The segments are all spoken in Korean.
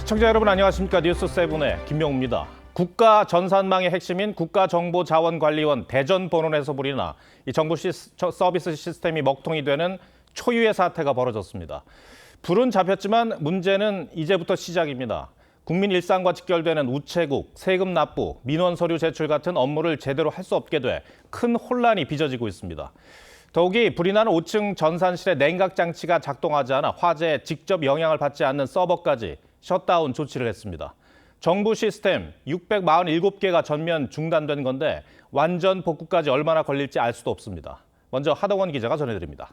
시청자 여러분 안녕하십니까. 뉴스7의 김명우입니다. 국가전산망의 핵심인 국가정보자원관리원 대전본원에서 불이나 이 정부 서비스 시스템이 먹통이 되는 초유의 사태가 벌어졌습니다. 불은 잡혔지만 문제는 이제부터 시작입니다. 국민 일상과 직결되는 우체국, 세금 납부, 민원 서류 제출 같은 업무를 제대로 할 수 없게 돼 큰 혼란이 빚어지고 있습니다. 더욱이 불이 난 5층 전산실의 냉각 장치가 작동하지 않아 화재에 직접 영향을 받지 않는 서버까지 셧다운 조치를 했습니다. 정부 시스템 647개가 전면 중단된 건데 완전 복구까지 얼마나 걸릴지 알 수도 없습니다. 먼저 하동원 기자가 전해드립니다.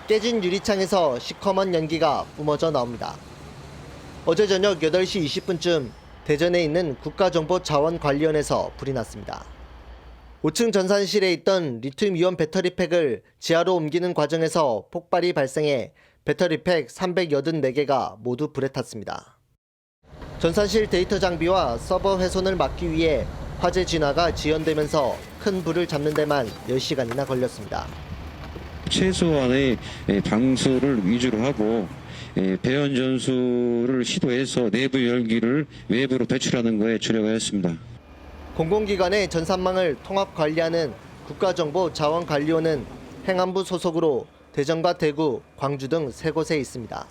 깨진 유리창에서 시커먼 연기가 뿜어져 나옵니다. 어제 저녁 8시 20분쯤 대전에 있는 국가정보자원관리원에서 불이 났습니다. 5층 전산실에 있던 리튬이온 배터리팩을 지하로 옮기는 과정에서 폭발이 발생해 배터리팩 384개가 모두 불에 탔습니다. 전산실 데이터 장비와 서버 훼손을 막기 위해 화재 진화가 지연되면서 큰 불을 잡는 데만 10시간이나 걸렸습니다. 최소한의 방수를 위주로 하고 배연 전수를 시도해서 내부 열기를 외부로 배출하는 거에 주력하였습니다. 공공기관의 전산망을 통합 관리하는 국가정보자원관리원은 행안부 소속으로 대전과 대구, 광주 등 3곳에 있습니다.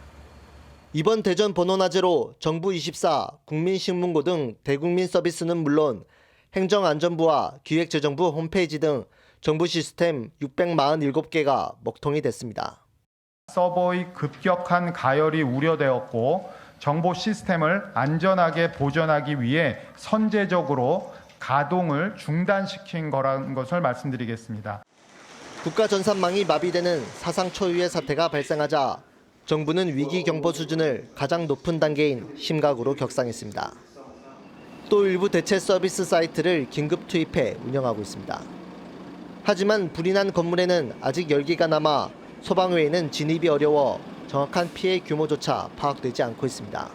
이번 대전 본원 화재로 정부24, 국민신문고 등 대국민 서비스는 물론 행정안전부와 기획재정부 홈페이지 등 정부 시스템 647개가 먹통이 됐습니다. 서버의 급격한 가열이 우려되었고 정보 시스템을 안전하게 보존하기 위해 선제적으로 가동을 중단시킨 거라는 것을 말씀드리겠습니다. 국가전산망이 마비되는 사상 초유의 사태가 발생하자 정부는 위기 경보 수준을 가장 높은 단계인 심각으로 격상했습니다. 또 일부 대체 서비스 사이트를 긴급 투입해 운영하고 있습니다. 하지만 불이 난 건물에는 아직 열기가 남아 소방 외에는 진입이 어려워 정확한 피해 규모조차 파악되지 않고 있습니다.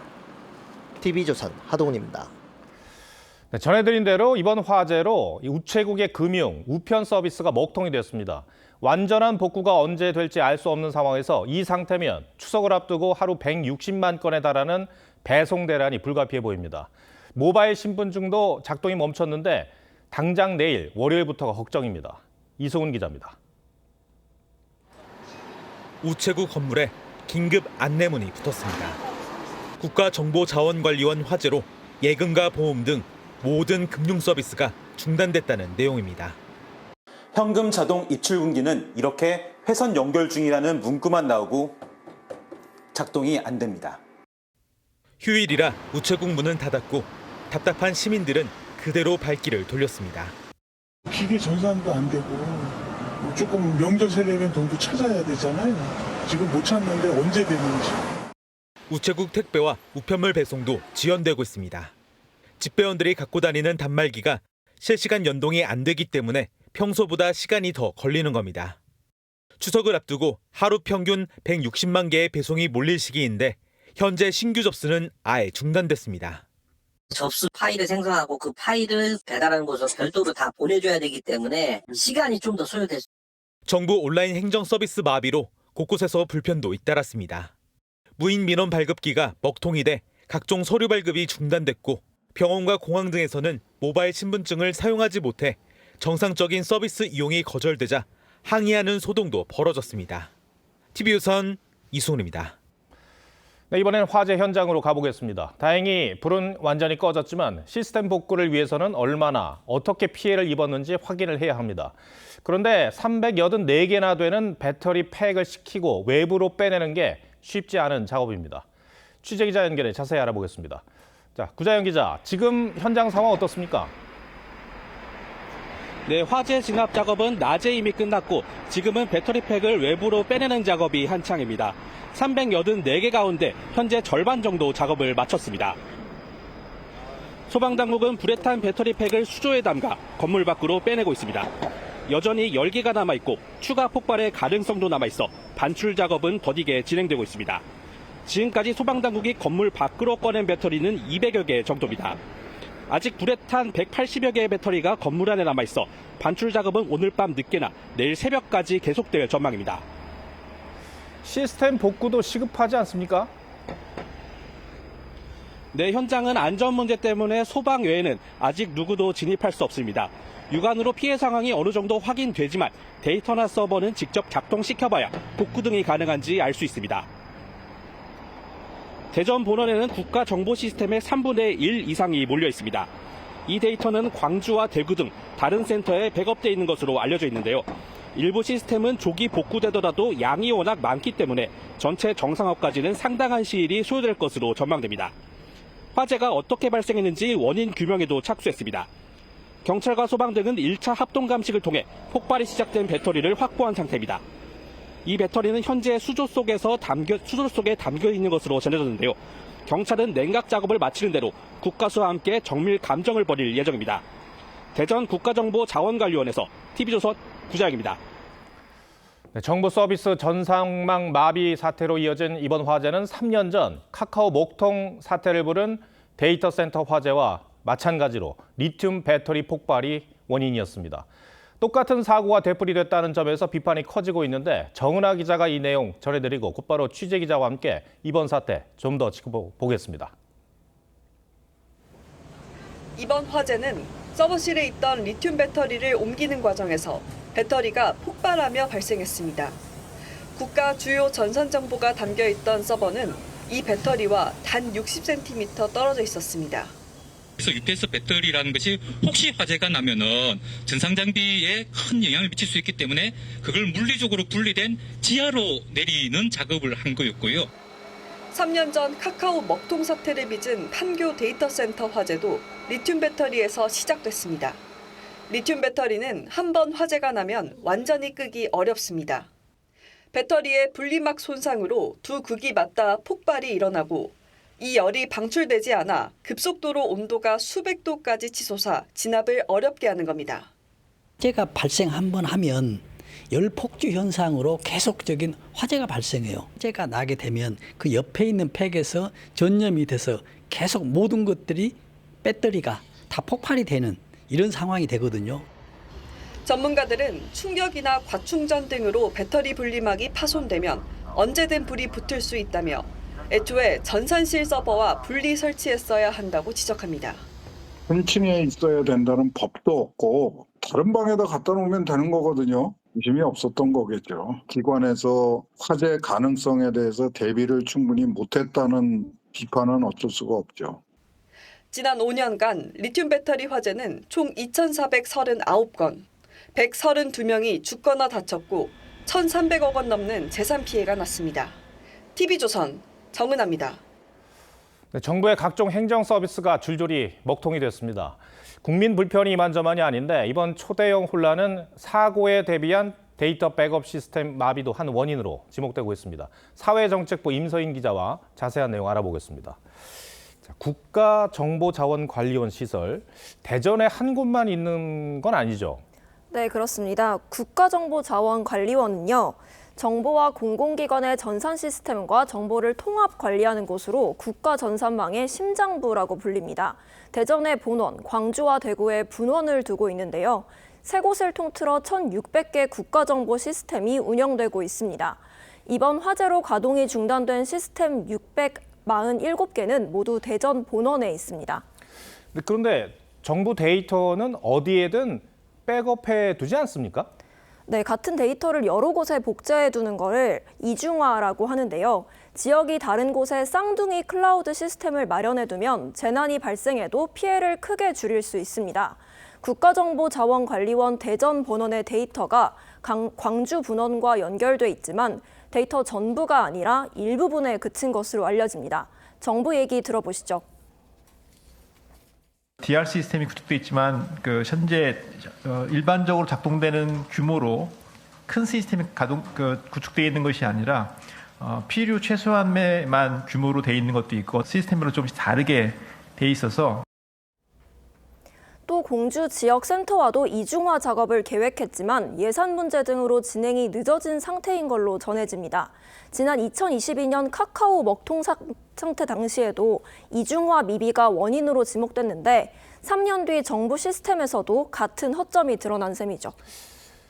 TV조선 하동훈입니다. 네, 전해드린 대로 이번 화재로 우체국의 금융, 우편 서비스가 먹통이 됐습니다. 완전한 복구가 언제 될지 알 수 없는 상황에서 이 상태면 추석을 앞두고 하루 160만 건에 달하는 배송 대란이 불가피해 보입니다. 모바일 신분증도 작동이 멈췄는데 당장 내일 월요일부터가 걱정입니다. 이승훈 기자입니다. 우체국 건물에 긴급 안내문이 붙었습니다. 국가정보자원관리원 화재로 예금과 보험 등 모든 금융 서비스가 중단됐다는 내용입니다. 현금 자동 입출 금기는 이렇게 회선 연결 중이라는 문구만 나오고 작동이 안 됩니다. 휴일이라 우체국 문은 닫았고 답답한 시민들은 그대로 발길을 돌렸습니다. 기계 전산도 안 되고 조금 명절 세려면 돈도 찾아야 되잖아요. 지금 못 찾는데 언제 되는지. 우체국 택배와 우편물 배송도 지연되고 있습니다. 집배원들이 갖고 다니는 단말기가 실시간 연동이 안 되기 때문에 평소보다 시간이 더 걸리는 겁니다. 추석을 앞두고 하루 평균 160만 개의 배송이 몰릴 시기인데 현재 신규 접수는 아예 중단됐습니다. 접수 파일을 생성하고 그 파일을 배달하는 곳으로 별도로 다 보내줘야 되기 때문에 시간이 좀 더 소요됐습니다. 정부 온라인 행정 서비스 마비로 곳곳에서 불편도 잇따랐습니다. 무인 민원 발급기가 먹통이 돼 각종 서류 발급이 중단됐고 병원과 공항 등에서는 모바일 신분증을 사용하지 못해 정상적인 서비스 이용이 거절되자 항의하는 소동도 벌어졌습니다. TV조선 이승훈입니다. 네, 이번엔 화재 현장으로 가보겠습니다. 다행히 불은 완전히 꺼졌지만 시스템 복구를 위해서는 얼마나 어떻게 피해를 입었는지 확인을 해야 합니다. 그런데 384개나 되는 배터리 팩을 시키고 외부로 빼내는 게 쉽지 않은 작업입니다. 취재기자 연결해 자세히 알아보겠습니다. 자, 구자연 기자, 지금 현장 상황 어떻습니까? 네, 화재 진압 작업은 낮에 이미 끝났고 지금은 배터리팩을 외부로 빼내는 작업이 한창입니다. 384개 가운데 현재 절반 정도 작업을 마쳤습니다. 소방당국은 불에 탄 배터리팩을 수조에 담가 건물 밖으로 빼내고 있습니다. 여전히 열기가 남아있고 추가 폭발의 가능성도 남아있어 반출 작업은 더디게 진행되고 있습니다. 지금까지 소방당국이 건물 밖으로 꺼낸 배터리는 200여 개 정도입니다. 아직 불에 탄 180여 개의 배터리가 건물 안에 남아있어 반출 작업은 오늘 밤 늦게나 내일 새벽까지 계속될 전망입니다. 시스템 복구도 시급하지 않습니까? 네, 현장은 안전 문제 때문에 소방 외에는 아직 누구도 진입할 수 없습니다. 육안으로 피해 상황이 어느 정도 확인되지만 데이터나 서버는 직접 작동시켜봐야 복구 등이 가능한지 알 수 있습니다. 대전 본원에는 국가 정보 시스템의 3분의 1 이상이 몰려 있습니다. 이 데이터는 광주와 대구 등 다른 센터에 백업돼 있는 것으로 알려져 있는데요. 일부 시스템은 조기 복구되더라도 양이 워낙 많기 때문에 전체 정상화까지는 상당한 시일이 소요될 것으로 전망됩니다. 화재가 어떻게 발생했는지 원인 규명에도 착수했습니다. 경찰과 소방 등은 1차 합동 감식을 통해 폭발이 시작된 배터리를 확보한 상태입니다. 이 배터리는 현재 수조 속에 담겨 있는 것으로 전해졌는데요. 경찰은 냉각 작업을 마치는 대로 국가수와 함께 정밀 감정을 벌일 예정입니다. 대전 국가정보자원관리원에서 TV조선 구자혁입니다. 네, 정부 서비스 전산망 마비 사태로 이어진 이번 화재는 3년 전 카카오 목통 사태를 부른 데이터 센터 화재와 마찬가지로 리튬 배터리 폭발이 원인이었습니다. 똑같은 사고가 되풀이됐다는 점에서 비판이 커지고 있는데 정은하 기자가 이 내용 전해드리고 곧바로 취재 기자와 함께 이번 사태 좀 더 짚어보겠습니다. 이번 화재는 서버실에 있던 리튬 배터리를 옮기는 과정에서 배터리가 폭발하며 발생했습니다. 국가 주요 전산 정보가 담겨 있던 서버는 이 배터리와 단 60cm 떨어져 있었습니다. 그래서 UPS 배터리라는 것이 혹시 화재가 나면은 전상 장비에 큰 영향을 미칠 수 있기 때문에 그걸 물리적으로 분리된 지하로 내리는 작업을 한 거였고요. 3년 전 카카오 먹통 사태를 빚은 판교 데이터 센터 화재도 리튬 배터리에서 시작됐습니다. 리튬 배터리는 한 번 화재가 나면 완전히 끄기 어렵습니다. 배터리의 분리막 손상으로 두 극이 맞닿아 폭발이 일어나고 이 열이 방출되지 않아 급속도로 온도가 수백 도까지 치솟아 진압을 어렵게 하는 겁니다. 화재가 발생 한 번 하면 열 폭주 현상으로 계속적인 화재가 발생해요. 화재가 나게 되면 그 옆에 있는 팩에서 전염이 돼서 계속 모든 것들이 배터리가 다 폭발이 되는 이런 상황이 되거든요. 전문가들은 충격이나 과충전 등으로 배터리 분리막이 파손되면 언제든 불이 붙을 수 있다며 애초에 전산실 서버와 분리 설치했어야 한다고 지적합니다. 한 층에 있어야 된다는 법도 없고 다른 방에다 갖다 놓으면 되는 거거든요. 의심이 없었던 거겠죠. 기관에서 화재 가능성에 대해서 대비를 충분히 못했다는 비판은 어쩔 수가 없죠. 지난 5년간 리튬 배터리 화재는 총 2,439건, 132명이 죽거나 다쳤고 1,300억 원 넘는 재산 피해가 났습니다. TV조선 정은하입니다. 네, 정부의 각종 행정 서비스가 줄줄이 먹통이 됐습니다. 국민 불편이 이만저만이 아닌데 이번 초대형 혼란은 사고에 대비한 데이터 백업 시스템 마비도 한 원인으로 지목되고 있습니다. 사회정책부 임서인 기자와 자세한 내용 알아보겠습니다. 국가정보자원관리원 시설, 대전에 한 곳만 있는 건 아니죠? 네, 그렇습니다. 국가정보자원관리원은요, 정보와 공공기관의 전산 시스템과 정보를 통합 관리하는 곳으로 국가전산망의 심장부라고 불립니다. 대전의 본원, 광주와 대구에 분원을 두고 있는데요. 세 곳을 통틀어 1,600개 국가정보 시스템이 운영되고 있습니다. 이번 화재로 가동이 중단된 시스템 647개는 모두 대전 본원에 있습니다. 그런데 정부 데이터는 어디에든 백업해 두지 않습니까? 네, 같은 데이터를 여러 곳에 복제해 두는 거를 이중화라고 하는데요. 지역이 다른 곳에 쌍둥이 클라우드 시스템을 마련해 두면 재난이 발생해도 피해를 크게 줄일 수 있습니다. 국가정보자원관리원 대전 본원의 데이터가 광주 분원과 연결돼 있지만 데이터 전부가 아니라 일부분에 그친 것으로 알려집니다. 정부 얘기 들어보시죠. DR 시스템이 구축돼 있지만 현재 일반적으로 작동되는 규모로 큰 시스템이 구축되어 있는 것이 아니라 필요 최소한만 규모로 되어 있는 것도 있고 시스템으로 좀씩 다르게 돼 있어서 또 공주 지역 센터와도 이중화 작업을 계획했지만 예산 문제 등으로 진행이 늦어진 상태인 걸로 전해집니다. 지난 2022년 카카오 먹통 상태 당시에도 이중화 미비가 원인으로 지목됐는데 3년 뒤 정부 시스템에서도 같은 허점이 드러난 셈이죠.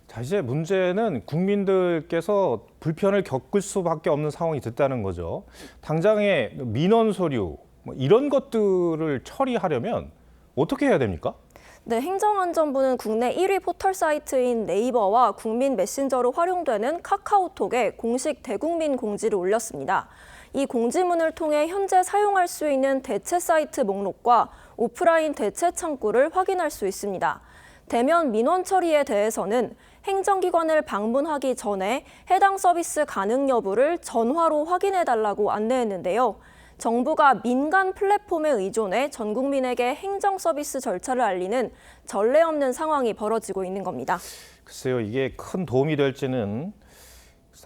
자, 이제 문제는 국민들께서 불편을 겪을 수밖에 없는 상황이 됐다는 거죠. 당장의 민원 서류, 뭐 이런 것들을 처리하려면 어떻게 해야 됩니까? 네, 행정안전부는 국내 1위 포털 사이트인 네이버와 국민 메신저로 활용되는 카카오톡에 공식 대국민 공지를 올렸습니다. 이 공지문을 통해 현재 사용할 수 있는 대체 사이트 목록과 오프라인 대체 창구를 확인할 수 있습니다. 대면 민원 처리에 대해서는 행정기관을 방문하기 전에 해당 서비스 가능 여부를 전화로 확인해달라고 안내했는데요. 정부가 민간 플랫폼에 의존해 전 국민에게 행정 서비스 절차를 알리는 전례 없는 상황이 벌어지고 있는 겁니다. 글쎄요, 이게 큰 도움이 될지는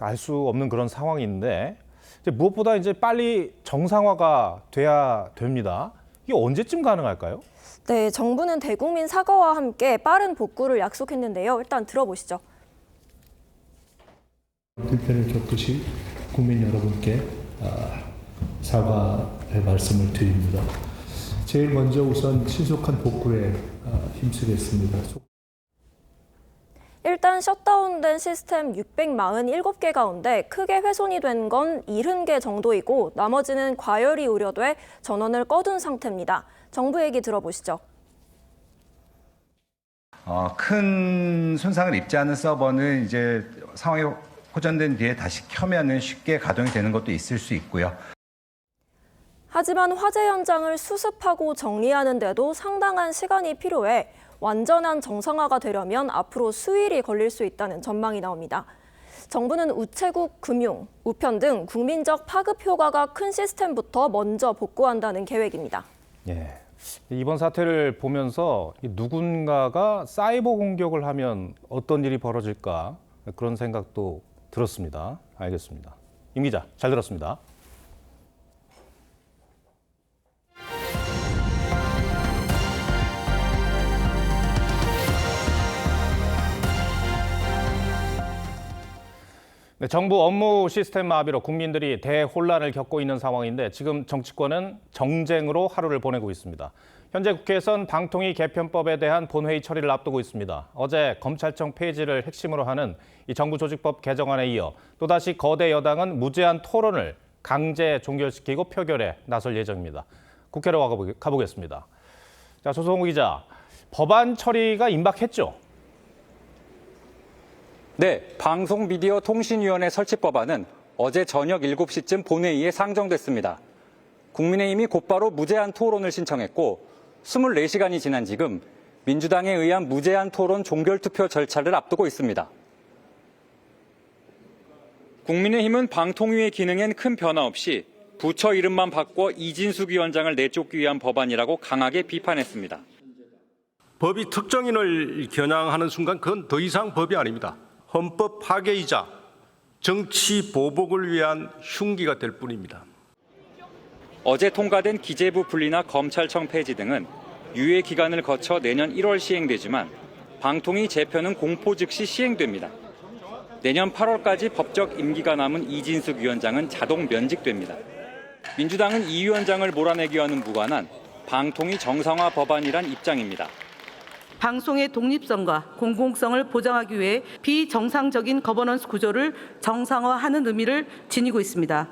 알 수 없는 그런 상황인데 무엇보다 이제 빨리 정상화가 돼야 됩니다. 이게 언제쯤 가능할까요? 네, 정부는 대국민 사과와 함께 빠른 복구를 약속했는데요. 일단 들어보시죠. 불편을 줬듯이 국민 여러분께 사과의 말씀을 드립니다. 제일 먼저 우선 신속한 복구에 힘쓰겠습니다. 일단 셧다운된 시스템 647개 가운데 크게 훼손이 된 건 70개 정도이고 나머지는 과열이 우려돼 전원을 꺼둔 상태입니다. 정부 얘기 들어보시죠. 큰 손상을 입지 않은 서버는 이제 상황이 호전된 뒤에 다시 켜면은 쉽게 가동이 되는 것도 있을 수 있고요. 하지만 화재 현장을 수습하고 정리하는 데도 상당한 시간이 필요해 완전한 정상화가 되려면 앞으로 수일이 걸릴 수 있다는 전망이 나옵니다. 정부는 우체국, 금융, 우편 등 국민적 파급 효과가 큰 시스템부터 먼저 복구한다는 계획입니다. 예. 이번 사태를 보면서 누군가가 사이버 공격을 하면 어떤 일이 벌어질까 그런 생각도 들었습니다. 알겠습니다. 임 기자, 잘 들었습니다. 네, 정부 업무 시스템 마비로 국민들이 대혼란을 겪고 있는 상황인데 지금 정치권은 정쟁으로 하루를 보내고 있습니다. 현재 국회에선 방통위 개편법에 대한 본회의 처리를 앞두고 있습니다. 어제 검찰청 폐지를 핵심으로 하는 이 정부조직법 개정안에 이어 또다시 거대 여당은 무제한 토론을 강제 종결시키고 표결에 나설 예정입니다. 국회로 가보겠습니다. 자, 조성우 기자, 법안 처리가 임박했죠? 네, 방송미디어통신위원회 설치법안은 어제 저녁 7시쯤 본회의에 상정됐습니다. 국민의힘이 곧바로 무제한 토론을 신청했고 24시간이 지난 지금 민주당에 의한 무제한 토론 종결투표 절차를 앞두고 있습니다. 국민의힘은 방통위의 기능엔 큰 변화 없이 부처 이름만 바꿔 이진숙 위원장을 내쫓기 위한 법안이라고 강하게 비판했습니다. 법이 특정인을 겨냥하는 순간 그건 더 이상 법이 아닙니다. 헌법 파괴이자 정치 보복을 위한 흉기가 될 뿐입니다. 어제 통과된 기재부 분리나 검찰청 폐지 등은 유예 기간을 거쳐 내년 1월 시행되지만 방통위 재편은 공포 즉시 시행됩니다. 내년 8월까지 법적 임기가 남은 이진숙 위원장은 자동 면직됩니다. 민주당은 이 위원장을 몰아내기 위한 무관한 방통위 정상화 법안이란 입장입니다. 방송의 독립성과 공공성을 보장하기 위해 비정상적인 거버넌스 구조를 정상화하는 의미를 지니고 있습니다.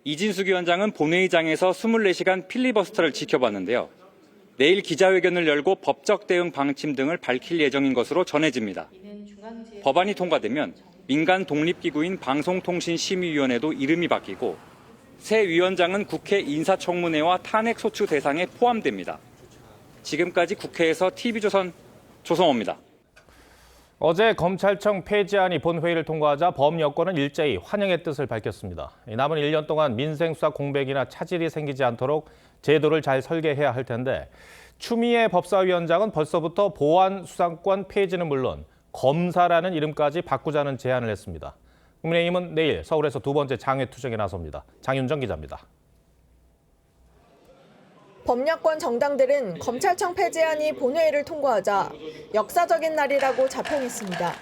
이진숙 위원장은 본회의장에서 24시간 필리버스터를 지켜봤는데요. 내일 기자회견을 열고 법적 대응 방침 등을 밝힐 예정인 것으로 전해집니다. 법안이 통과되면 민간 독립기구인 방송통신심의위원회도 이름이 바뀌고 새 위원장은 국회 인사청문회와 탄핵소추 대상에 포함됩니다. 지금까지 국회에서 TV조선 조성호입니다. 어제 검찰청 폐지안이 본회의를 통과하자 범여권은 일제히 환영의 뜻을 밝혔습니다. 남은 1년 동안 민생수사 공백이나 차질이 생기지 않도록 제도를 잘 설계해야 할 텐데 추미애 법사위원장은 벌써부터 보안수사권 폐지는 물론 검사라는 이름까지 바꾸자는 제안을 했습니다. 국민의힘은 내일 서울에서 두 번째 장외투쟁에 나섭니다. 장윤정 기자입니다. 범야권 정당들은 검찰청 폐지안이 본회의를 통과하자 역사적인 날이라고 자평했습니다.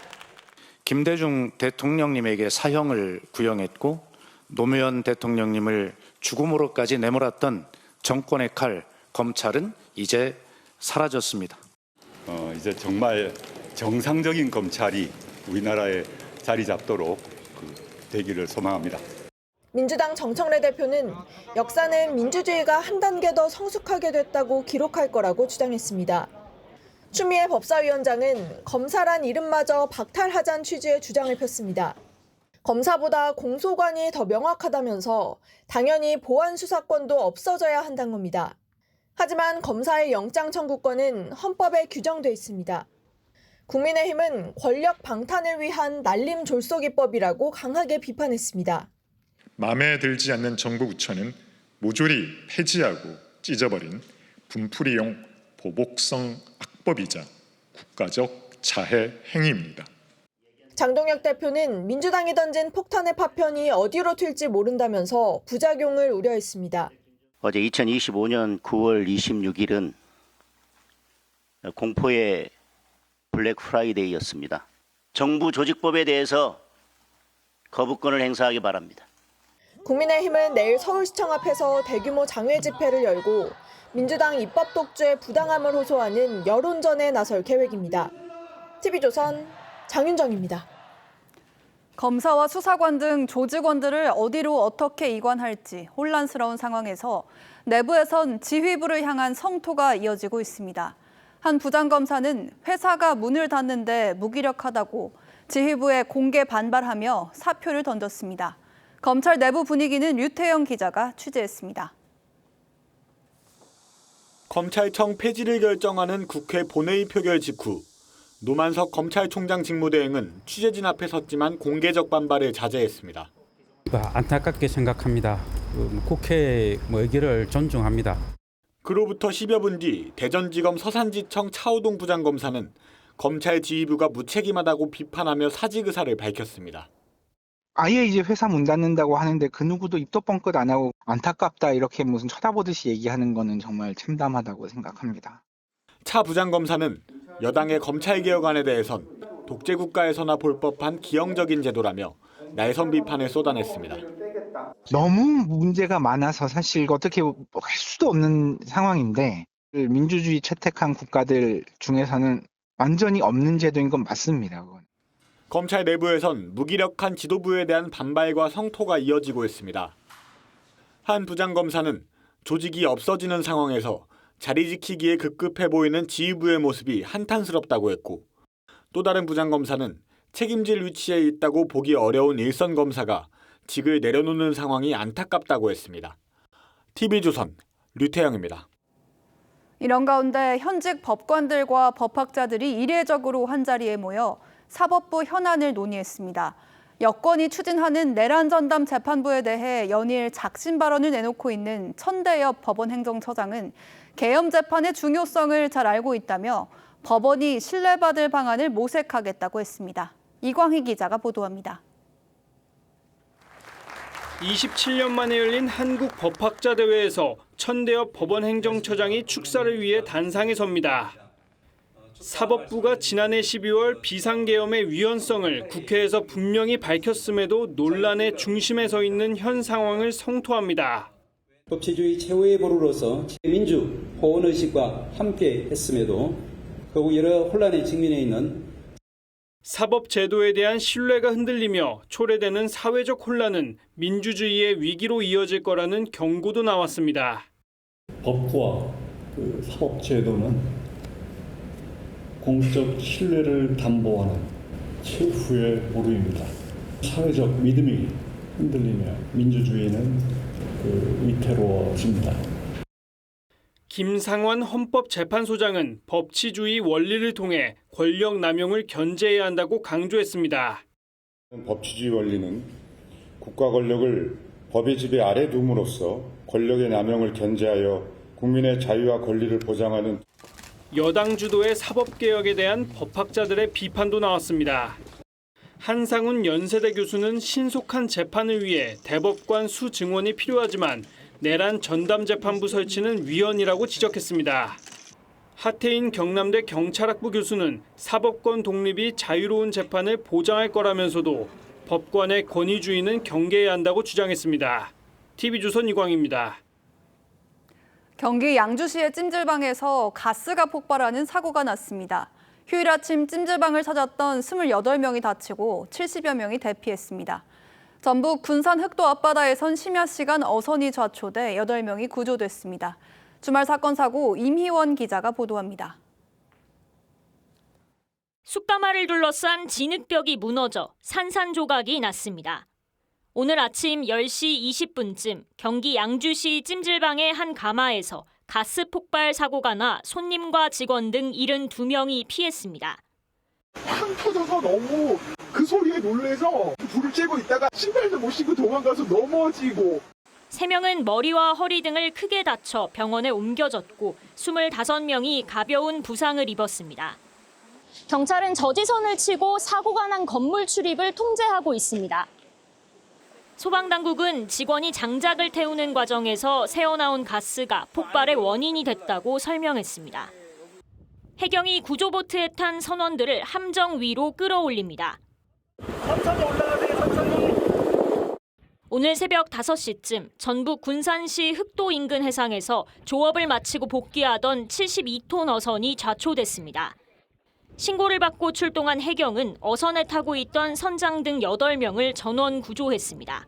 김대중 대통령님에게 사형을 구형했고 노무현 대통령님을 죽음으로까지 내몰았던 정권의 칼 검찰은 이제 사라졌습니다. 이제 정말 정상적인 검찰이 우리나라에 자리 잡도록 되기를 소망합니다. 민주당 정청래 대표는 역사는 민주주의가 한 단계 더 성숙하게 됐다고 기록할 거라고 주장했습니다. 추미애 법사위원장은 검사란 이름마저 박탈하자는 취지의 주장을 폈습니다. 검사보다 공소관이 더 명확하다면서 당연히 보안 수사권도 없어져야 한다는 겁니다. 하지만 검사의 영장 청구권은 헌법에 규정돼 있습니다. 국민의힘은 권력 방탄을 위한 날림 졸속이법이라고 강하게 비판했습니다. 마음에 들지 않는 정부 부처는 모조리 폐지하고 찢어버린 분풀이용 보복성 악법이자 국가적 자해 행위입니다. 장동혁 대표는 민주당이 던진 폭탄의 파편이 어디로 튈지 모른다면서 부작용을 우려했습니다. 어제 2025년 9월 26일은 공포의 블랙 프라이데이였습니다. 정부 조직법에 대해서 거부권을 행사하기 바랍니다. 국민의힘은 내일 서울시청 앞에서 대규모 장외 집회를 열고 민주당 입법 독주의 부당함을 호소하는 여론전에 나설 계획입니다. TV조선 장윤정입니다. 검사와 수사관 등 조직원들을 어디로 어떻게 이관할지 혼란스러운 상황에서 내부에선 지휘부를 향한 성토가 이어지고 있습니다. 한 부장검사는 회사가 문을 닫는데 무기력하다고 지휘부에 공개 반발하며 사표를 던졌습니다. 검찰 내부 분위기는 류태영 기자가 취재했습니다. 검찰청 폐지를 결정하는 국회 본회의 표결 직후 노만석 검찰총장 직무대행은 취재진 앞에 섰지만 공개적 반발을 자제했습니다. 안타깝게 생각합니다. 국회의 의결을 존중합니다. 그로부터 10여 분 뒤 대전지검 서산지청 차호동 부장검사는 검찰 지휘부가 무책임하다고 비판하며 사직 의사를 밝혔습니다. 아예 이제 회사 문 닫는다고 하는데 그 누구도 입도 뻥끗 안 하고 안타깝다 이렇게 무슨 쳐다보듯이 얘기하는 거는 정말 참담하다고 생각합니다. 차 부장검사는 여당의 검찰개혁안에 대해선 독재국가에서나 볼 법한 기형적인 제도라며 날선 비판을 쏟아냈습니다. 너무 문제가 많아서 사실 어떻게 할 수도 없는 상황인데 민주주의 채택한 국가들 중에서는 완전히 없는 제도인 건 맞습니다. 그건. 검찰 내부에선 무기력한 지도부에 대한 반발과 성토가 이어지고 있습니다. 한 부장검사는 조직이 없어지는 상황에서 자리 지키기에 급급해 보이는 지휘부의 모습이 한탄스럽다고 했고, 또 다른 부장검사는 책임질 위치에 있다고 보기 어려운 일선 검사가 직을 내려놓는 상황이 안타깝다고 했습니다. TV조선 류태영입니다. 이런 가운데 현직 법관들과 법학자들이 이례적으로 한자리에 모여 사법부 현안을 논의했습니다. 여권이 추진하는 내란 전담 재판부에 대해 연일 작심 발언을 내놓고 있는 천대엽 법원행정처장은 계엄 재판의 중요성을 잘 알고 있다며 법원이 신뢰받을 방안을 모색하겠다고 했습니다. 이광희 기자가 보도합니다. 27년 만에 열린 한국 법학자 대회에서 천대엽 법원행정처장이 축사를 위해 단상에 섭니다. 사법부가 지난해 12월 비상계엄의 위헌성을 국회에서 분명히 밝혔음에도 논란의 중심에 서 있는 현 상황을 성토합니다. 법치주의 최후의 보루로서 민주 호언의식과 함께 했음에도 결국 여러 혼란에 직면해 있는 사법제도에 대한 신뢰가 흔들리며 초래되는 사회적 혼란은 민주주의의 위기로 이어질 거라는 경고도 나왔습니다. 법과 사법제도는 공적 신뢰를 담보하는 최후의 보루입니다. 사회적 믿음이 흔들리며 민주주의는 위태로워집니다. 김상환 헌법재판소장은 법치주의 원리를 통해 권력 남용을 견제해야 한다고 강조했습니다. 법치주의 원리는 국가 권력을 법의 지배 아래 둠으로써 권력의 남용을 견제하여 국민의 자유와 권리를 보장하는 여당 주도의 사법개혁에 대한 법학자들의 비판도 나왔습니다. 한상훈 연세대 교수는 신속한 재판을 위해 대법관 수증원이 필요하지만 내란 전담재판부 설치는 위헌이라고 지적했습니다. 하태인 경남대 경찰학부 교수는 사법권 독립이 자유로운 재판을 보장할 거라면서도 법관의 권위주의는 경계해야 한다고 주장했습니다. TV조선 이광희입니다. 경기 양주시의 찜질방에서 가스가 폭발하는 사고가 났습니다. 휴일 아침 찜질방을 찾았던 28명이 다치고 70여 명이 대피했습니다. 전북 군산 흑도 앞바다에선 심야 시간 어선이 좌초돼 8명이 구조됐습니다. 주말 사건 사고 임희원 기자가 보도합니다. 숯가마를 둘러싼 진흙벽이 무너져 산산조각이 났습니다. 오늘 아침 10시 20분쯤 경기 양주시 찜질방의 한 가마에서 가스 폭발 사고가 나 손님과 직원 등 72명이 피했습니다. 팡 터져서 너무 그 소리에 놀래서 불을 쬐고 있다가 신발도 못 신고 도망가서 넘어지고 3명은 머리와 허리 등을 크게 다쳐 병원에 옮겨졌고 25명이 가벼운 부상을 입었습니다. 경찰은 저지선을 치고 사고가 난 건물 출입을 통제하고 있습니다. 소방당국은 직원이 장작을 태우는 과정에서 새어나온 가스가 폭발의 원인이 됐다고 설명했습니다. 해경이 구조보트에 탄 선원들을 함정 위로 끌어올립니다. 천천히 올라가세요, 천천히. 오늘 새벽 5시쯤 전북 군산시 흑도 인근 해상에서 조업을 마치고 복귀하던 72톤 어선이 좌초됐습니다. 신고를 받고 출동한 해경은 어선에 타고 있던 선장 등 8명을 전원 구조했습니다.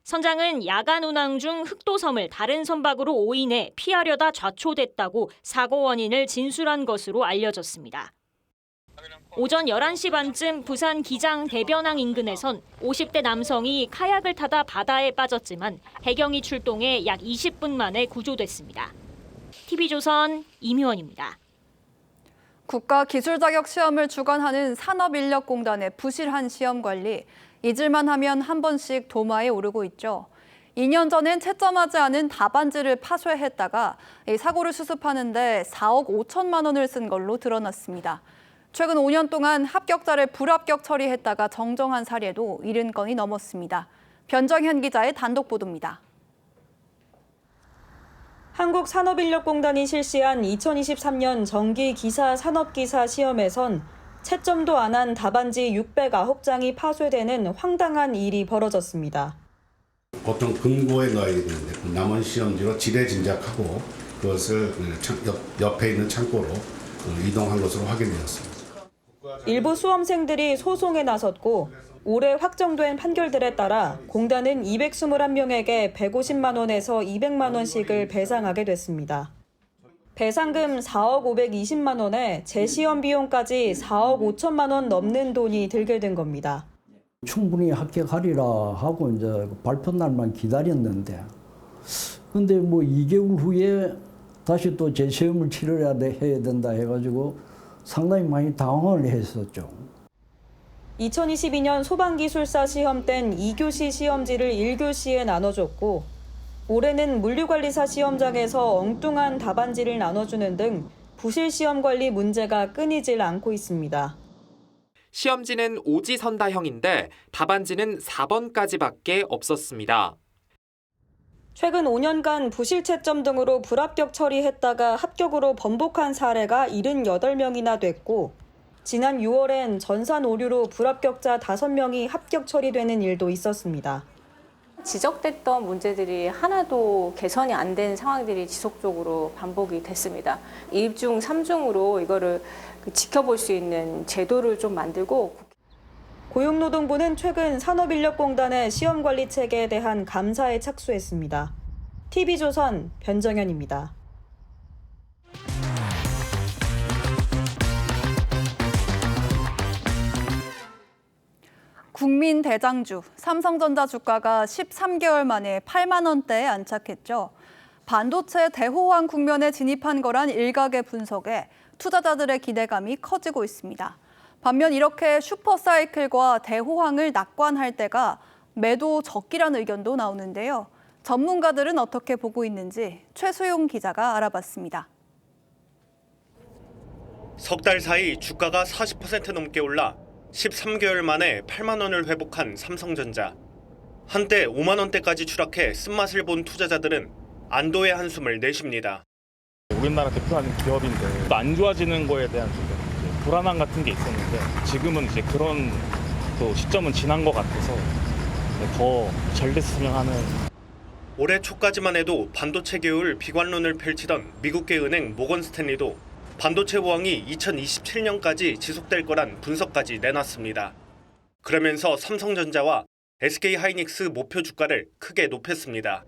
선장은 야간 운항 중 흑도섬을 다른 선박으로 오인해 피하려다 좌초됐다고 사고 원인을 진술한 것으로 알려졌습니다. 오전 11시 반쯤 부산 기장 대변항 인근에선 50대 남성이 카약을 타다 바다에 빠졌지만 해경이 출동해 약 20분 만에 구조됐습니다. TV조선 임희원입니다. 국가기술자격 시험을 주관하는 산업인력공단의 부실한 시험 관리, 잊을만 하면 한 번씩 도마에 오르고 있죠. 2년 전엔 채점하지 않은 답안지를 파쇄했다가 이 사고를 수습하는데 4억 5천만 원을 쓴 걸로 드러났습니다. 최근 5년 동안 합격자를 불합격 처리했다가 정정한 사례도 70건이 넘었습니다. 변정현 기자의 단독 보도입니다. 한국산업인력공단이 실시한 2023년 정기기사 산업기사 시험에선 채점도 안 한 답안지 609장이 파쇄되는 황당한 일이 벌어졌습니다. 보통 금고에 넣어야 되는데 남은 시험지로 지레 진작하고 그것을 옆에 있는 창고로 이동한 것으로 확인되었습니다. 일부 수험생들이 소송에 나섰고 올해 확정된 판결들에 따라 공단은 221명에게 150만 원에서 200만 원씩을 배상하게 됐습니다. 배상금 4억 520만 원에 재시험 비용까지 4억 5천만 원 넘는 돈이 들게 된 겁니다. 충분히 합격하리라 하고 이제 발표 날만 기다렸는데, 근데 뭐 2개월 후에 다시 또 재시험을 치러야 해야 된다 해가지고 상당히 많이 당황을 했었죠. 2022년 소방기술사 시험 땐 2교시 시험지를 1교시에 나눠줬고 올해는 물류관리사 시험장에서 엉뚱한 답안지를 나눠주는 등 부실 시험 관리 문제가 끊이질 않고 있습니다. 시험지는 오지선다형인데 답안지는 4번까지밖에 없었습니다. 최근 5년간 부실 채점 등으로 불합격 처리했다가 합격으로 번복한 사례가 78명이나 됐고 지난 6월엔 전산 오류로 불합격자 5명이 합격 처리되는 일도 있었습니다. 지적됐던 문제들이 하나도 개선이 안 된 상황들이 지속적으로 반복이 됐습니다. 2중, 3중으로 이거를 지켜볼 수 있는 제도를 좀 만들고 고용노동부는 최근 산업인력공단의 시험관리 체계에 대한 감사에 착수했습니다. TV조선 변정현입니다. 국민 대장주 삼성전자 주가가 13개월 만에 8만 원대에 안착했죠. 반도체 대호황 국면에 진입한 거란 일각의 분석에 투자자들의 기대감이 커지고 있습니다. 반면 이렇게 슈퍼사이클과 대호황을 낙관할 때가 매도 적기라는 의견도 나오는데요. 전문가들은 어떻게 보고 있는지 최수용 기자가 알아봤습니다. 석 달 사이 주가가 40% 넘게 올라 13개월 만에 8만 원을 회복한 삼성전자. 한때 5만 원대까지 추락해 쓴맛을 본 투자자들은 안도의 한숨을 내쉽니다. 우리나라 대표하는 기업인데 안 좋아지는 거에 대한 불안함 같은 게 있었는데 지금은 이제 그런 또 시점은 지난 것 같아서 더 잘 됐으면 하는. 올해 초까지만 해도 반도체 계열 비관론을 펼치던 미국계 은행 모건 스탠리도 반도체 호황이 2027년까지 지속될 거란 분석까지 내놨습니다. 그러면서 삼성전자와 SK하이닉스 목표 주가를 크게 높였습니다.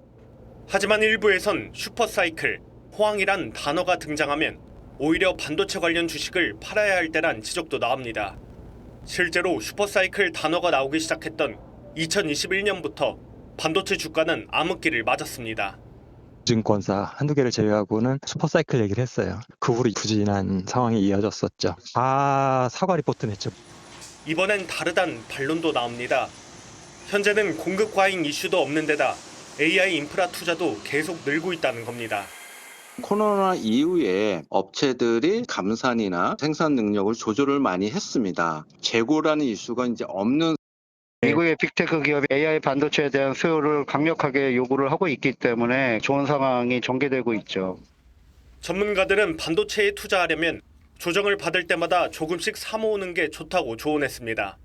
하지만 일부에선 슈퍼사이클, 호황이란 단어가 등장하면 오히려 반도체 관련 주식을 팔아야 할 때란 지적도 나옵니다. 실제로 슈퍼사이클 단어가 나오기 시작했던 2021년부터 반도체 주가는 암흑기를 맞았습니다. 증권사 한두 개를 제외하고는 슈퍼사이클 얘기를 했어요. 그 후로 부진한 상황이 이어졌었죠. 다 사과 리포트 냈죠. 이번엔 다르단 반론도 나옵니다. 현재는 공급 과잉 이슈도 없는 데다 AI 인프라 투자도 계속 늘고 있다는 겁니다. 코로나 이후에 업체들이 감산이나 생산 능력을 조절을 많이 했습니다. 재고라는 이슈가 이제 없는 미국의 빅테크 기업이 AI 반도체에 대한 수요를 강력하게 요구를 하고 있기 때문에 좋은 상황이 전개되고 있죠. 전문가들은 반도체에 투자하려면 조정을 받을 때마다 조금씩 사모으는 게 좋다고 조언했습니다.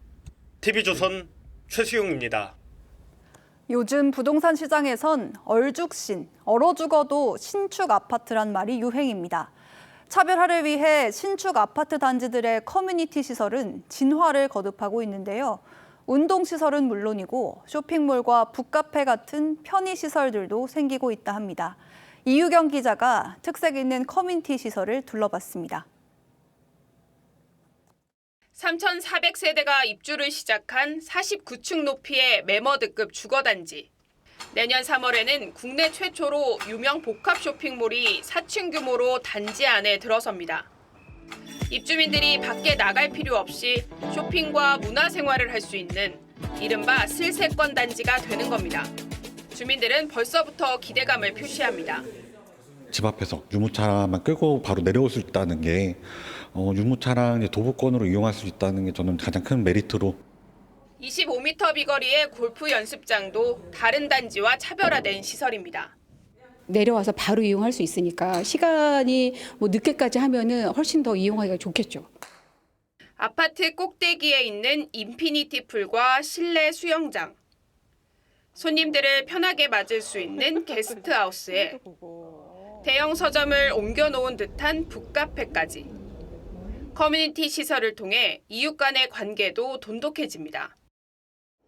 TV조선 최수용입니다. 요즘 부동산 시장에선 얼죽신, 얼어 죽어도 신축 아파트란 말이 유행입니다. 차별화를 위해 신축 아파트 단지들의 커뮤니티 시설은 진화를 거듭하고 있는데요. 운동시설은 물론이고 쇼핑몰과 북카페 같은 편의시설들도 생기고 있다 합니다. 이유경 기자가 특색 있는 커뮤니티 시설을 둘러봤습니다. 3,400세대가 입주를 시작한 49층 높이의 매머드급 주거단지. 내년 3월에는 국내 최초로 유명 복합 쇼핑몰이 4층 규모로 단지 안에 들어섭니다. 입주민들이 밖에 나갈 필요 없이 쇼핑과 문화생활을 할 수 있는 이른바 슬세권 단지가 되는 겁니다. 주민들은 벌써부터 기대감을 표시합니다. 집 앞에서 유모차만 끌고 바로 내려올 수 있다는 게 유모차랑 도보권으로 이용할 수 있다는 게 저는 가장 큰 메리트로. 25m 비거리의 골프 연습장도 다른 단지와 차별화된 시설입니다. 내려와서 바로 이용할 수 있으니까 시간이 늦게까지 하면은 훨씬 더 이용하기가 좋겠죠. 아파트 꼭대기에 있는 인피니티 풀과 실내 수영장. 손님들을 편하게 맞을 수 있는 게스트하우스에 대형 서점을 옮겨놓은 듯한 북카페까지. 커뮤니티 시설을 통해 이웃 간의 관계도 돈독해집니다.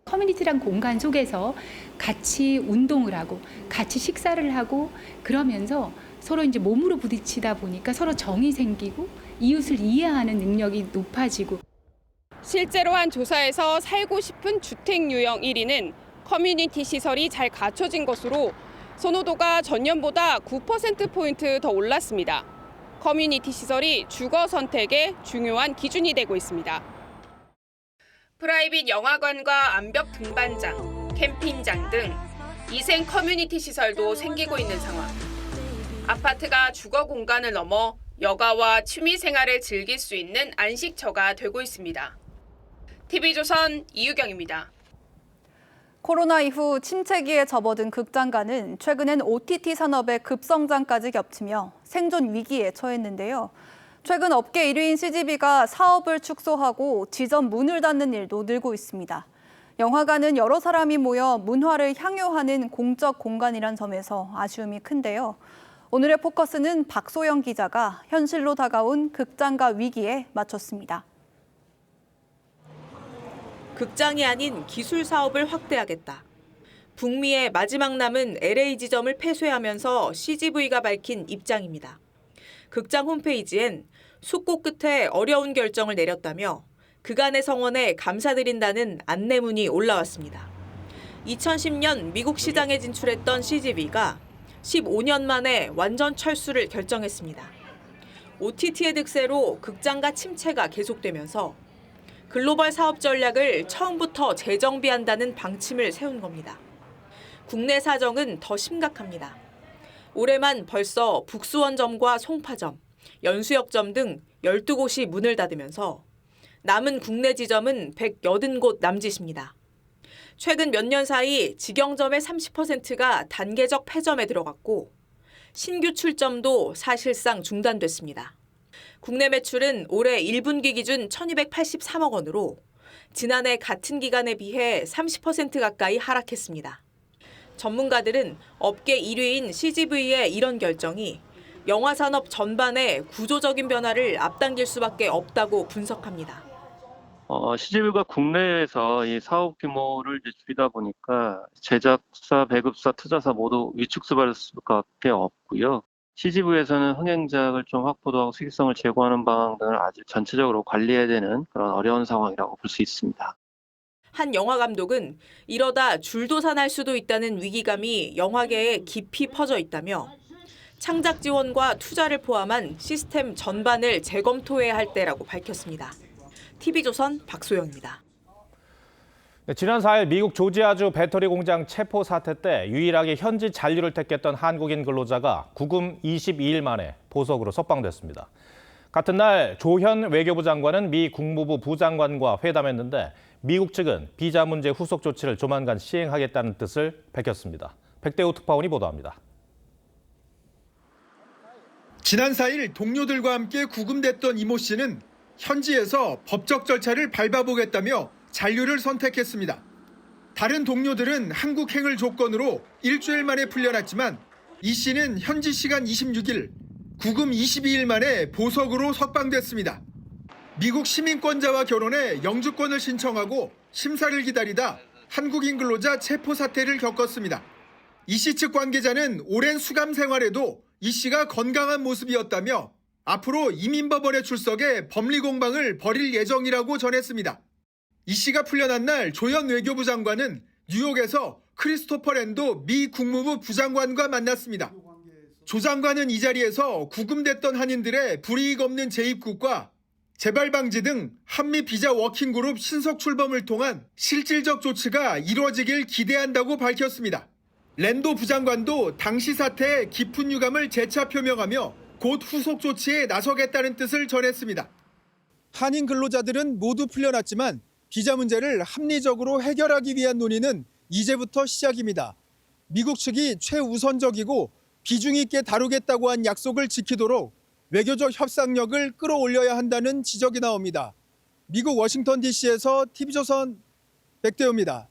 커뮤니티란 공간 속에서 같이 운동을 하고 같이 식사를 하고 그러면서 서로 이제 몸으로 부딪히다 보니까 서로 정이 생기고 이웃을 이해하는 능력이 높아지고. 실제로 한 조사에서 살고 싶은 주택 유형 1위는 커뮤니티 시설이 잘 갖춰진 것으로 선호도가 전년보다 9%포인트 더 올랐습니다. 커뮤니티 시설이 주거 선택의 중요한 기준이 되고 있습니다. 프라이빗 영화관과 암벽 등반장, 캠핑장 등 이생 커뮤니티 시설도 생기고 있는 상황. 아파트가 주거 공간을 넘어 여가와 취미 생활을 즐길 수 있는 안식처가 되고 있습니다. TV조선 이유경입니다. 코로나 이후 침체기에 접어든 극장가는 최근엔 OTT 산업의 급성장까지 겹치며 생존 위기에 처했는데요. 최근 업계 1위인 CGV가 사업을 축소하고 지점 문을 닫는 일도 늘고 있습니다. 영화관은 여러 사람이 모여 문화를 향유하는 공적 공간이란 점에서 아쉬움이 큰데요. 오늘의 포커스는 박소영 기자가 현실로 다가온 극장가 위기에 맞췄습니다. 극장이 아닌 기술 사업을 확대하겠다. 북미의 마지막 남은 LA 지점을 폐쇄하면서 CGV가 밝힌 입장입니다. 극장 홈페이지엔 숙고 끝에 어려운 결정을 내렸다며 그간의 성원에 감사드린다는 안내문이 올라왔습니다. 2010년 미국 시장에 진출했던 CGV가 15년 만에 완전 철수를 결정했습니다. OTT의 득세로 극장가 침체가 계속되면서 글로벌 사업 전략을 처음부터 재정비한다는 방침을 세운 겁니다. 국내 사정은 더 심각합니다. 올해만 벌써 북수원점과 송파점, 연수역점 등 12곳이 문을 닫으면서 남은 국내 지점은 180곳 남짓입니다. 최근 몇 년 사이 직영점의 30%가 단계적 폐점에 들어갔고 신규 출점도 사실상 중단됐습니다. 국내 매출은 올해 1분기 기준 1,283억 원으로 지난해 같은 기간에 비해 30% 가까이 하락했습니다. 전문가들은 업계 1위인 CGV의 이런 결정이 영화 산업 전반에 구조적인 변화를 앞당길 수밖에 없다고 분석합니다. CGV가 국내에서 이 사업 규모를 이제 줄이다 보니까 제작사, 배급사, 투자사 모두 위축될 수밖에 없고요. CGV에서는 흥행작을 좀 확보도 하고 수익성을 제고하는 방안 등을 아직 전체적으로 관리해야 되는 그런 어려운 상황이라고 볼 수 있습니다. 한 영화 감독은 이러다 줄도산할 수도 있다는 위기감이 영화계에 깊이 퍼져 있다며 창작 지원과 투자를 포함한 시스템 전반을 재검토해야 할 때라고 밝혔습니다. TV조선 박소영입니다. 네, 지난 4일 미국 조지아주 배터리 공장 체포 사태 때 유일하게 현지 잔류를 택했던 한국인 근로자가 구금 22일 만에 보석으로 석방됐습니다. 같은 날 조현 외교부 장관은 미 국무부 부장관과 회담했는데 미국 측은 비자 문제 후속 조치를 조만간 시행하겠다는 뜻을 밝혔습니다. 백대호 특파원이 보도합니다. 지난 4일 동료들과 함께 구금됐던 이모 씨는 현지에서 법적 절차를 밟아보겠다며 잔류를 선택했습니다. 다른 동료들은 한국행을 조건으로 일주일 만에 풀려났지만 이 씨는 현지 시간 26일, 구금 22일 만에 보석으로 석방됐습니다. 미국 시민권자와 결혼해 영주권을 신청하고 심사를 기다리다 한국인 근로자 체포 사태를 겪었습니다. 이 씨 측 관계자는 오랜 수감 생활에도 이 씨가 건강한 모습이었다며 앞으로 이민법원에 출석해 법리 공방을 벌일 예정이라고 전했습니다. 이 씨가 풀려난 날 조현 외교부 장관은 뉴욕에서 크리스토퍼 랜도 미 국무부 부장관과 만났습니다. 조 장관은 이 자리에서 구금됐던 한인들의 불이익 없는 재입국과 재발 방지 등 한미 비자 워킹그룹 신속 출범을 통한 실질적 조치가 이루어지길 기대한다고 밝혔습니다. 랜도 부장관도 당시 사태에 깊은 유감을 재차 표명하며 곧 후속 조치에 나서겠다는 뜻을 전했습니다. 한인 근로자들은 모두 풀려났지만 비자 문제를 합리적으로 해결하기 위한 논의는 이제부터 시작입니다. 미국 측이 최우선적이고 비중 있게 다루겠다고 한 약속을 지키도록 외교적 협상력을 끌어올려야 한다는 지적이 나옵니다. 미국 워싱턴 DC에서 TV조선 백대호입니다.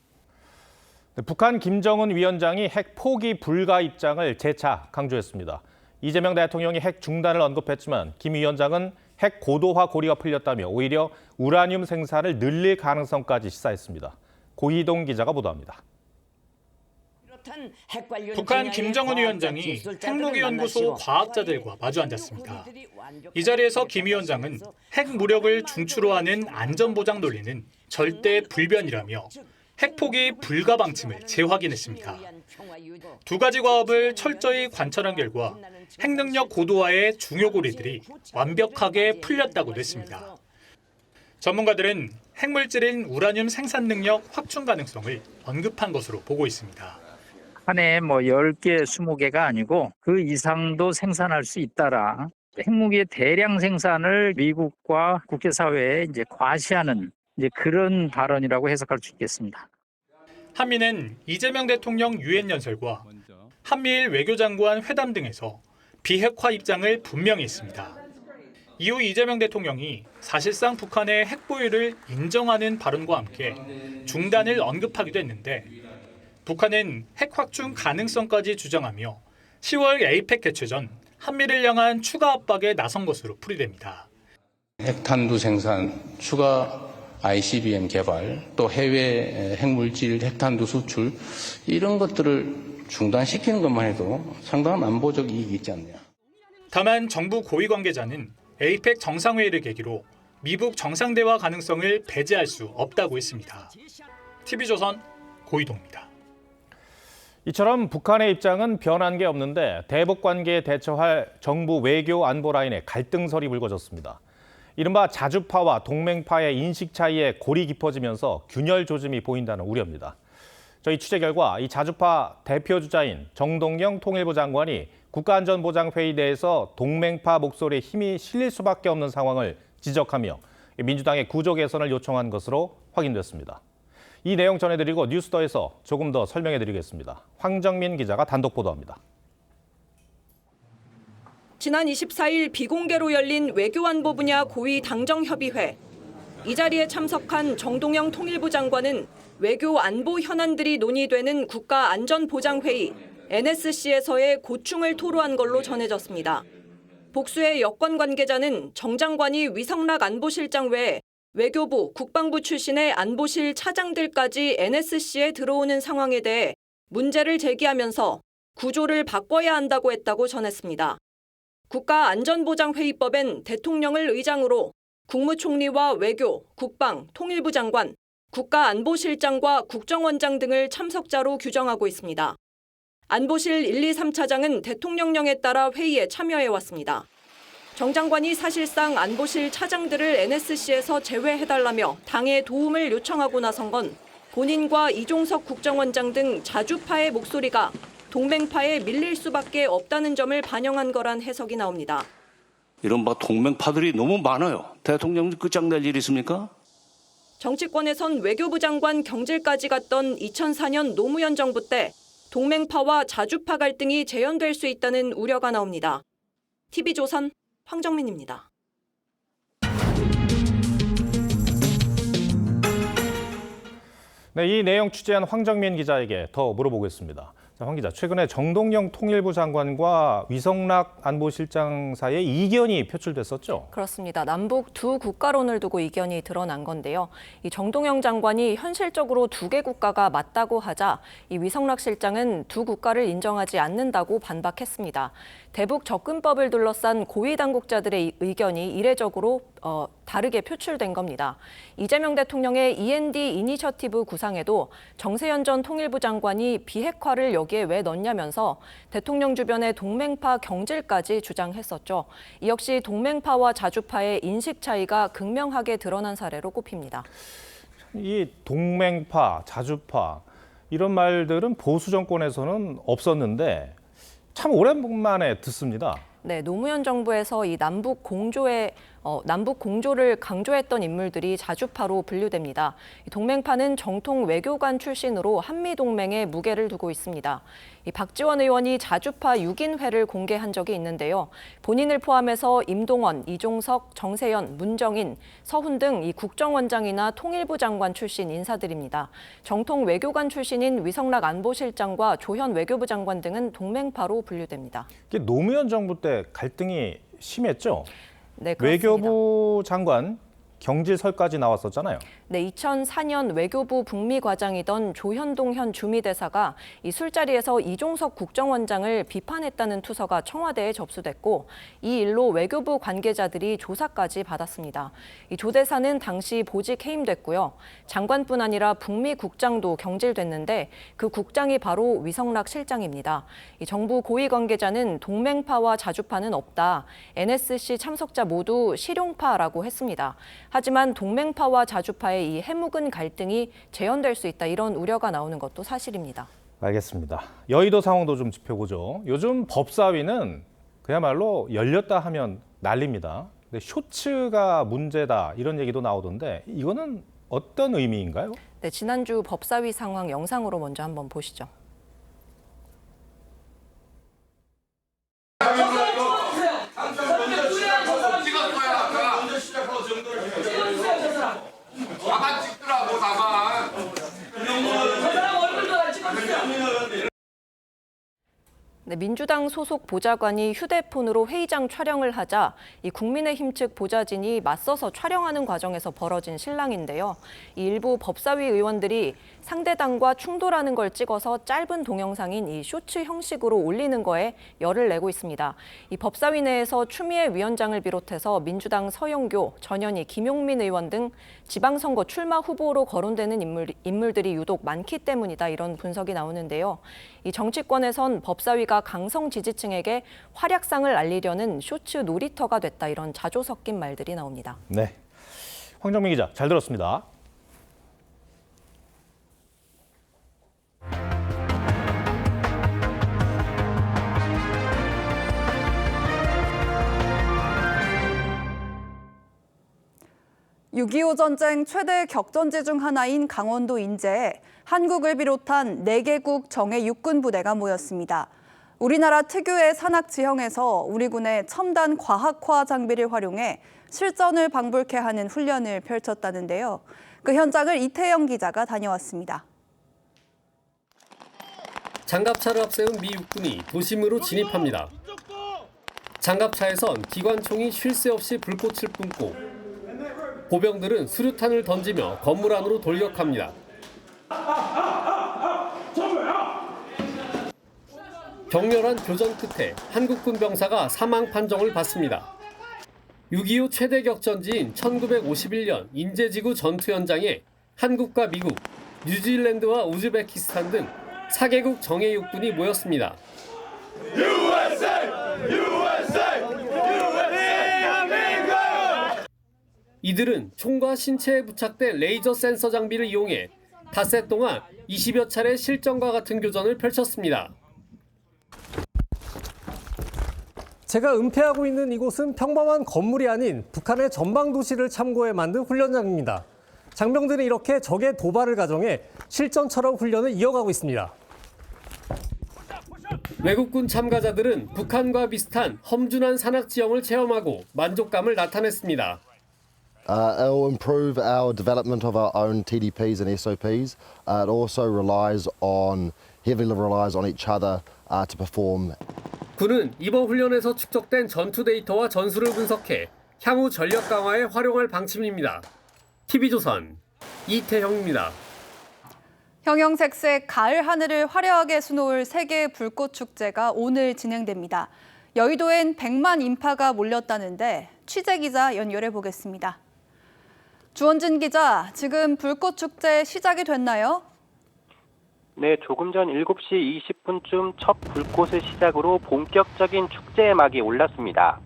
북한 김정은 위원장이 핵 포기 불가 입장을 재차 강조했습니다. 이재명 대통령이 핵 중단을 언급했지만 김 위원장은 핵 고도화 고리가 풀렸다며 오히려 우라늄 생산을 늘릴 가능성까지 시사했습니다. 고희동 기자가 보도합니다. 북한 김정은 위원장이 핵무기연구소 과학자들과 마주 앉았습니다. 이 자리에서 김 위원장은 핵 무력을 중추로 하는 안전보장 논리는 절대 불변이라며 핵포기 불가 방침을 재확인했습니다. 두 가지 과업을 철저히 관찰한 결과 핵능력 고도화의 중요 고리들이 완벽하게 풀렸다고 했습니다. 전문가들은 핵물질인 우라늄 생산 능력 확충 가능성을 언급한 것으로 보고 있습니다. 한 해에 10개, 20개가 아니고 그 이상도 생산할 수 있다라. 핵무기의 대량 생산을 미국과 국제사회에 이제 과시하는 그런 발언이라고 해석할 수 있겠습니다. 한미는 이재명 대통령 유엔 연설과 한미일 외교장관 회담 등에서 비핵화 입장을 분명히 했습니다. 이후 이재명 대통령이 사실상 북한의 핵 보유를 인정하는 발언과 함께 중단을 언급하기도 했는데 북한은 핵 확충 가능성까지 주장하며 10월 에이펙 개최 전 한미를 향한 추가 압박에 나선 것으로 풀이됩니다. 핵탄두 생산, 추가 ICBM 개발, 또 해외 핵물질, 핵탄두 수출 이런 것들을 중단시키는 것만 해도 상당한 안보적 이익이 있지 않느냐. 다만 정부 고위 관계자는 에이펙 정상회의를 계기로 미북 정상대화 가능성을 배제할 수 없다고 했습니다. TV조선 고희동입니다. 이처럼 북한의 입장은 변한 게 없는데 대북 관계에 대처할 정부 외교 안보 라인에 갈등설이 불거졌습니다. 이른바 자주파와 동맹파의 인식 차이에 골이 깊어지면서 균열 조짐이 보인다는 우려입니다. 저희 취재 결과 이 자주파 대표 주자인 정동영 통일부 장관이 국가안전보장회의 내에서 동맹파 목소리에 힘이 실릴 수밖에 없는 상황을 지적하며 민주당의 구조 개선을 요청한 것으로 확인됐습니다. 이 내용 전해드리고 뉴스더에서 조금 더 설명해드리겠습니다. 황정민 기자가 단독 보도합니다. 지난 24일 비공개로 열린 외교안보 분야 고위 당정협의회. 이 자리에 참석한 정동영 통일부 장관은 외교 안보 현안들이 논의되는 국가안전보장회의 NSC에서의 고충을 토로한 걸로 전해졌습니다. 복수의 여권 관계자는 정 장관이 위성락 안보실장 외에 외교부, 국방부 출신의 안보실 차장들까지 NSC에 들어오는 상황에 대해 문제를 제기하면서 구조를 바꿔야 한다고 했다고 전했습니다. 국가안전보장회의법엔 대통령을 의장으로 국무총리와 외교, 국방, 통일부 장관, 국가안보실장과 국정원장 등을 참석자로 규정하고 있습니다. 안보실 1, 2, 3차장은 대통령령에 따라 회의에 참여해왔습니다. 정 장관이 사실상 안보실 차장들을 NSC에서 제외해달라며 당에 도움을 요청하고 나선 건 본인과 이종석 국정원장 등 자주파의 목소리가 동맹파에 밀릴 수밖에 없다는 점을 반영한 거란 해석이 나옵니다. 이른바 동맹파들이 너무 많아요. 대통령 끝장낼 일 있습니까? 정치권에선 외교부 장관 경질까지 갔던 2004년 노무현 정부 때 동맹파와 자주파 갈등이 재현될 수 있다는 우려가 나옵니다. TV조선 황정민입니다. 네, 이 내용 취재한 황정민 기자에게 더 물어보겠습니다. 자, 황 기자, 최근에 정동영 통일부 장관과 위성락 안보실장 사이에 이견이 표출됐었죠? 그렇습니다. 남북 두 국가론을 두고 이견이 드러난 건데요. 이 정동영 장관이 현실적으로 두 개 국가가 맞다고 하자 이 위성락 실장은 두 국가를 인정하지 않는다고 반박했습니다. 대북 접근법을 둘러싼 고위 당국자들의 의견이 이례적으로 다르게 표출된 겁니다. 이재명 대통령의 END 이니셔티브 구상에도 정세현 전 통일부 장관이 비핵화를 여기에 왜 넣냐면서 대통령 주변의 동맹파 경질까지 주장했었죠. 이 역시 동맹파와 자주파의 인식 차이가 극명하게 드러난 사례로 꼽힙니다. 이 동맹파, 자주파 이런 말들은 보수 정권에서는 없었는데 참 오랜만에 듣습니다. 네, 노무현 정부에서 이 남북 공조를 강조했던 인물들이 자주파로 분류됩니다. 동맹파는 정통 외교관 출신으로 한미동맹에 무게를 두고 있습니다. 이 박지원 의원이 자주파 6인회를 공개한 적이 있는데요. 본인을 포함해서 임동원, 이종석, 정세현, 문정인, 서훈 등 이 국정원장이나 통일부 장관 출신 인사들입니다. 정통 외교관 출신인 위성락 안보실장과 조현 외교부 장관 등은 동맹파로 분류됩니다. 이게 노무현 정부 때 갈등이 심했죠? 네, 그렇습니다. 외교부 장관 경질설까지 나왔었잖아요. 네, 2004년 외교부 북미 과장이던 조현동 현 주미대사가 이 술자리에서 이종석 국정원장을 비판했다는 투서가 청와대에 접수됐고 이 일로 외교부 관계자들이 조사까지 받았습니다. 이 조 대사는 당시 보직 해임됐고요. 장관뿐 아니라 북미 국장도 경질됐는데 그 국장이 바로 위성락 실장입니다. 이 정부 고위 관계자는 동맹파와 자주파는 없다. NSC 참석자 모두 실용파라고 했습니다. 하지만 동맹파와 자주파의 이 해묵은 갈등이 재현될 수 있다 이런 우려가 나오는 것도 사실입니다. 알겠습니다. 여의도 상황도 좀 짚어보죠. 요즘 법사위는 그야말로 열렸다 하면 난립니다. 근데 쇼츠가 문제다 이런 얘기도 나오던데 이거는 어떤 의미인가요? 네, 지난주 법사위 상황 영상으로 먼저 한번 보시죠. 네, 민주당 소속 보좌관이 휴대폰으로 회의장 촬영을 하자 이 국민의힘 측 보좌진이 맞서서 촬영하는 과정에서 벌어진 실랑인데요. 이 일부 법사위 의원들이 상대 당과 충돌하는 걸 찍어서 짧은 동영상인 이 쇼츠 형식으로 올리는 거에 열을 내고 있습니다. 이 법사위 내에서 추미애 위원장을 비롯해서 민주당 서영교, 전현희, 김용민 의원 등 지방선거 출마 후보로 거론되는 인물들이 유독 많기 때문이다 이런 분석이 나오는데요. 이 정치권에선 법사위가 강성 지지층에게 활약상을 알리려는 쇼츠 놀이터가 됐다 이런 자조 섞인 말들이 나옵니다. 네, 황정민 기자 잘 들었습니다. (6.25) 전쟁 최대 격전지 중 하나인 강원도 인제에 한국을 비롯한 4개국 정예 육군 부대가 모였습니다. 우리나라 특유의 산악 지형에서 우리 군의 첨단 과학화 장비를 활용해 실전을 방불케 하는 훈련을 펼쳤다는데요. 그 현장을 이태영 기자가 다녀왔습니다. 장갑차를 앞세운 미 육군이 도심으로 진입합니다. 장갑차에선 기관총이 쉴 새 없이 불꽃을 뿜고 보병들은 수류탄을 던지며 건물 안으로 돌격합니다. 격렬한 교전 끝에 한국군 병사가 사망 판정을 받습니다. 6.25 최대 격전지인 1951년 인제지구 전투 현장에 한국과 미국, 뉴질랜드와 우즈베키스탄 등 4개국 정예 육군이 모였습니다. 이들은 총과 신체에 부착된 레이저 센서 장비를 이용해 닷새 동안 20여 차례 실전과 같은 교전을 펼쳤습니다. 제가 은폐하고 있는 이곳은 평범한 건물이 아닌 북한의 전방도시를 참고해 만든 훈련장입니다. 장병들은 이렇게 적의 도발을 가정해 실전처럼 훈련을 이어가고 있습니다. 외국군 참가자들은 북한과 비슷한 험준한 산악 지형을 체험하고 만족감을 나타냈습니다. It will improve our development of our own TDPs and SOPs. It also heavily relies on each other to perform. 군은 이번 훈련에서 축적된 전투 데이터와 전술을 분석해 향후 전력 강화에 활용할 방침입니다. TV조선 이태형입니다. 형형색색 가을 하늘을 화려하게 수놓을 세계 불꽃 축제가 오늘 진행됩니다. 여의도엔 100만 인파가 몰렸다는데 취재 기자 연결해 보겠습니다. 주원진 기자, 지금 불꽃 축제 시작이 됐나요? 네, 조금 전 7시 20분쯤 첫 불꽃을 시작으로 본격적인 축제의 막이 올랐습니다.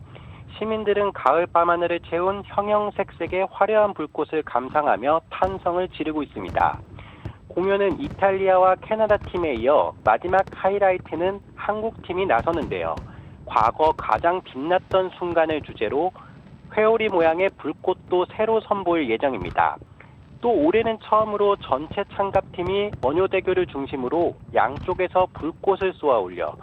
시민들은 가을 밤하늘을 채운 형형색색의 화려한 불꽃을 감상하며 탄성을 지르고 있습니다. 공연은 이탈리아와 캐나다 팀에 이어 마지막 하이라이트는 한국 팀이 나서는데요. 과거 가장 빛났던 순간을 주제로 회오리 모양의 불꽃도 새로 선보일 예정입니다. 또 올해는 처음으로 전체 참가팀이 원효대교를 중심으로 양쪽에서 불꽃을 쏘아 올려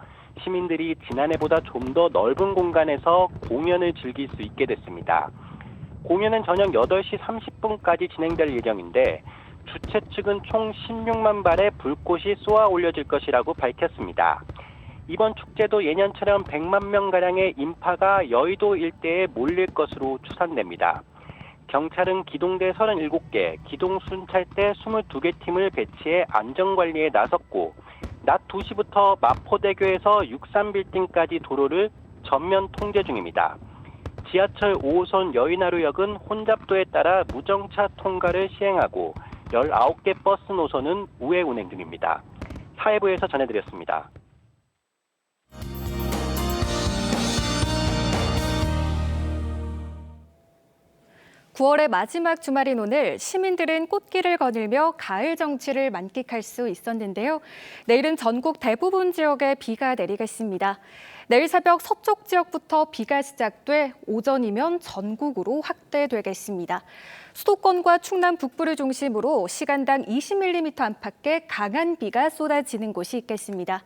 시민들이 지난해보다 좀 더 넓은 공간에서 공연을 즐길 수 있게 됐습니다. 공연은 저녁 8시 30분까지 진행될 예정인데 주최 측은 총 16만 발의 불꽃이 쏘아 올려질 것이라고 밝혔습니다. 이번 축제도 예년처럼 100만 명가량의 인파가 여의도 일대에 몰릴 것으로 추산됩니다. 경찰은 기동대 37개, 기동순찰대 22개 팀을 배치해 안전관리에 나섰고 낮 2시부터 마포대교에서 63빌딩까지 도로를 전면 통제 중입니다. 지하철 5호선 여의나루역은 혼잡도에 따라 무정차 통과를 시행하고 19개 버스 노선은 우회 운행 중입니다. 사회부에서 전해드렸습니다. 9월의 마지막 주말인 오늘 시민들은 꽃길을 거닐며 가을 정취를 만끽할 수 있었는데요. 내일은 전국 대부분 지역에 비가 내리겠습니다. 내일 새벽 서쪽 지역부터 비가 시작돼 오전이면 전국으로 확대되겠습니다. 수도권과 충남 북부를 중심으로 시간당 20mm 안팎의 강한 비가 쏟아지는 곳이 있겠습니다.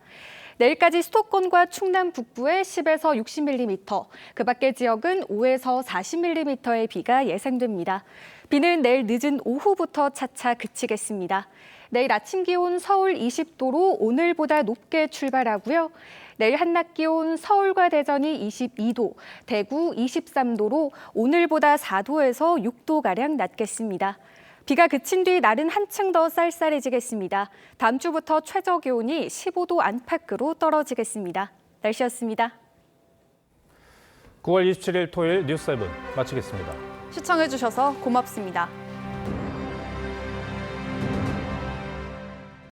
내일까지 수도권과 충남 북부에 10에서 60mm, 그 밖의 지역은 5에서 40mm의 비가 예상됩니다. 비는 내일 늦은 오후부터 차차 그치겠습니다. 내일 아침 기온 서울 20도로 오늘보다 높게 출발하고요. 내일 한낮 기온 서울과 대전이 22도, 대구 23도로 오늘보다 4도에서 6도가량 낮겠습니다. 비가 그친 뒤 날은 한층 더 쌀쌀해지겠습니다. 다음 주부터 최저 기온이 15도 안팎으로 떨어지겠습니다. 날씨였습니다. 9월 27일 토요일 뉴스 7 마치겠습니다. 시청해주셔서 고맙습니다.